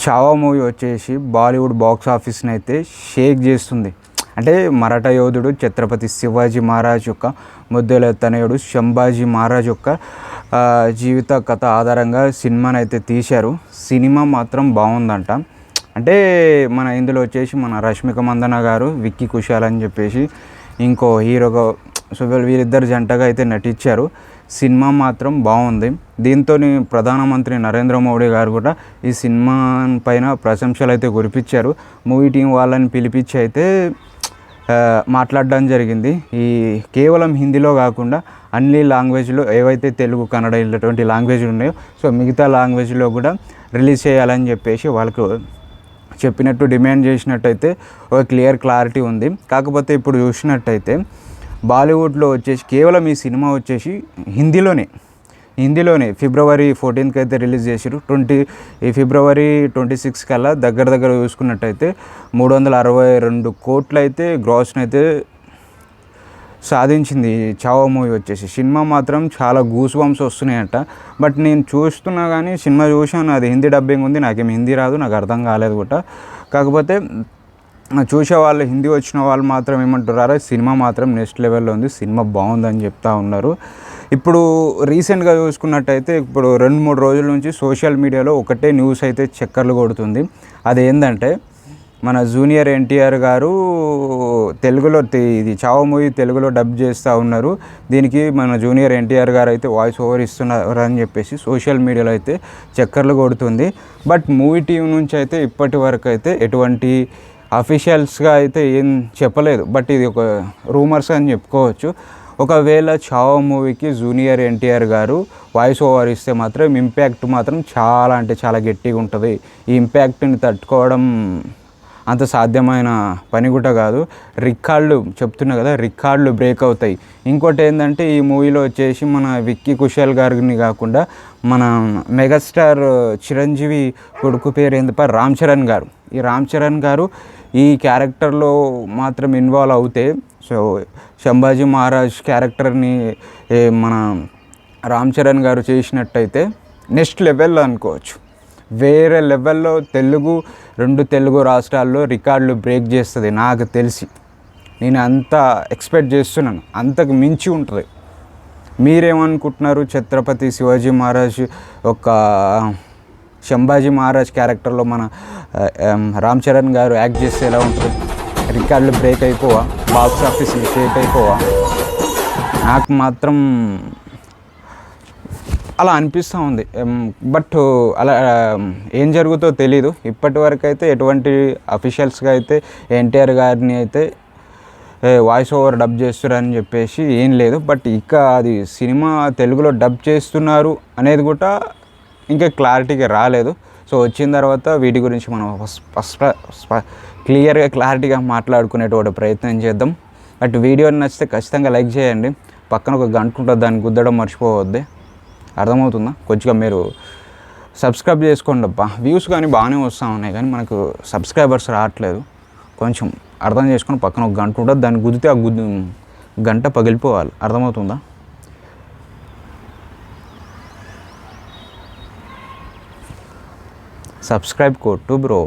Chhaava movie వచ్చేసి Bollywood box ఆఫీస్ని అయితే షేక్ చేస్తుంది. అంటే మరాఠా యోధుడు ఛత్రపతి శివాజీ మహారాజ్ యొక్క ముద్దుల తనయుడు సంభాజీ మహారాజ్ యొక్క జీవిత కథ ఆధారంగా సినిమాని అయితే తీశారు. సినిమా మాత్రం బాగుందంట. అంటే మన ఇందులో వచ్చేసి మన రష్మిక మందన గారు, విక్కీ కుశాల్ అని చెప్పేసి ఇంకో హీరోగా, సో వీళ్ళిద్దరు జంటగా అయితే నటించారు. సినిమా మాత్రం బాగుంది. దీంతో ప్రధానమంత్రి నరేంద్ర మోడీ గారు కూడా ఈ సినిమా పైన ప్రశంసలు అయితే కురిపించారు. మూవీ టీం వాళ్ళని పిలిపించి అయితే మాట్లాడడం జరిగింది. ఈ కేవలం హిందీలో కాకుండా అన్ని లాంగ్వేజ్లో ఏవైతే తెలుగు, కన్నడ ఇలాంటి లాంగ్వేజ్లు ఉన్నాయో సో మిగతా లాంగ్వేజ్లో కూడా రిలీజ్ చేయాలని చెప్పేసి వాళ్ళకు చెప్పినట్టు డిమాండ్ చేసినట్టయితే ఒక క్లారిటీ ఉంది. కాకపోతే ఇప్పుడు చూసినట్టయితే బాలీవుడ్లో వచ్చేసి కేవలం ఈ సినిమా వచ్చేసి హిందీలోనే ఫిబ్రవరి 14th అయితే రిలీజ్ చేసారు. ఫిబ్రవరి 26 కల్లా దగ్గర చూసుకున్నట్టయితే 362 కోట్లు అయితే గ్రాస్ని అయితే సాధించింది చావా మూవీ వచ్చేసి. సినిమా మాత్రం చాలా గూస్ బంప్స్ వస్తున్నాయట. బట్ నేను చూస్తున్నా కానీ సినిమా చూసాను, అది హిందీ డబ్బింగ్ ఉంది. నాకేం హిందీ రాదు, నాకు అర్థం కాలేదు కూడా. కాకపోతే చూసే వాళ్ళు, హిందీ వచ్చిన వాళ్ళు మాత్రం ఏమంటున్నారా, సినిమా మాత్రం నెక్స్ట్ లెవెల్లో ఉంది, సినిమా బాగుందని చెప్తా ఉన్నారు. ఇప్పుడు రీసెంట్గా చూసుకున్నట్టయితే ఇప్పుడు 2-3 రోజుల నుంచి సోషల్ మీడియాలో ఒకటే న్యూస్ అయితే చక్కర్లు కొడుతుంది. అదేంటంటే మన జూనియర్ ఎన్టీఆర్ గారు తెలుగులో ఇది చావా మూవీ తెలుగులో డబ్ చేస్తూ ఉన్నారు. దీనికి మన జూనియర్ ఎన్టీఆర్ గారు అయితే వాయిస్ ఓవర్ ఇస్తున్నారు అని చెప్పేసి సోషల్ మీడియాలో అయితే చక్కర్లు కొడుతుంది. బట్ మూవీ టీం నుంచి అయితే ఇప్పటి వరకు అయితే ఎటువంటి అఫీషియల్స్గా అయితే ఏం చెప్పలేదు. బట్ ఇది ఒక రూమర్స్ అని చెప్పుకోవచ్చు. ఒకవేళ చావా మూవీకి జూనియర్ ఎన్టీఆర్ గారు వాయిస్ ఓవర్ ఇస్తే మాత్రం ఇంపాక్ట్ మాత్రం చాలా అంటే చాలా గట్టిగా ఉంటుంది. ఈ ఇంపాక్ట్ని తట్టుకోవడం అంత సాధ్యమైన పని కూడా కాదు. రికార్డులు చెప్తున్నా కదా, రికార్డులు బ్రేక్ అవుతాయి. ఇంకోటి ఏంటంటే ఈ మూవీలో వచ్చేసి మన విక్కీ కుశాల్ గారిని కాకుండా మన మెగాస్టార్ చిరంజీవి కొడుకు పేరు ఏంటప్ప రామ్ చరణ్ గారు. ఈ రామ్ చరణ్ గారు ఈ క్యారెక్టర్లో మాత్రం ఇన్వాల్వ్ అవుతే సో సంభాజీ మహారాజ్ క్యారెక్టర్ని మన రామ్ చరణ్ గారు చేసినట్టయితే నెక్స్ట్ లెవెల్లో అనుకోవచ్చు. వేరే లెవెల్లో 2 తెలుగు రాష్ట్రాల్లో రికార్డులు బ్రేక్ చేస్తుంది నాకు తెలిసి. నేను అంత ఎక్స్పెక్ట్ చేస్తున్నాను, అంతకు మించి ఉంటుంది. మీరేమనుకుంటున్నారు? ఛత్రపతి శివాజీ మహారాజ్ ఒక సంభాజీ మహారాజ్ క్యారెక్టర్లో మన రామ్ చరణ్ గారు యాక్ట్ చేస్తే ఎలా ఉంటుంది? రికార్డులు బ్రేక్ అయిపోవా? బాక్స్ ఆఫీస్ షేక్ అయిపోవా? నాకు మాత్రం అలా అనిపిస్తూ ఉంది. బట్ అలా ఏం జరుగుతో తెలీదు. ఇప్పటి వరకు అయితే ఎటువంటి అఫీషియల్స్గా అయితే ఎన్టీఆర్ గారిని అయితే వాయిస్ ఓవర్ డబ్ చేస్తున్నారని చెప్పేసి ఏం లేదు. బట్ ఇక అది సినిమా తెలుగులో డబ్ చేస్తున్నారు అనేది కూడా ఇంకా క్లారిటీగా రాలేదు. సో వచ్చిన తర్వాత వీటి గురించి మనం క్లారిటీగా మాట్లాడుకునేటువంటి ప్రయత్నం చేద్దాం. బట్ వీడియో నచ్చితే ఖచ్చితంగా లైక్ చేయండి. పక్కన ఒక గంట ఉంటుంది, దాన్ని గుద్దడం మర్చిపోవద్దే. అర్థమవుతుందా? కొంచెం మీరు సబ్స్క్రైబ్ చేసుకోండి అబ్బా. వ్యూస్ కానీ బాగానే వస్తూ ఉన్నాయి కానీ మనకు సబ్స్క్రైబర్స్ రావట్లేదు. కొంచెం అర్థం చేసుకొని పక్కన ఒక గంట ఉంటుంది, దాన్ని గుద్దితే ఆ గంట పగిలిపోవాలి. అర్థమవుతుందా? సబ్స్క్రైబ్ కొట్టు బ్రో.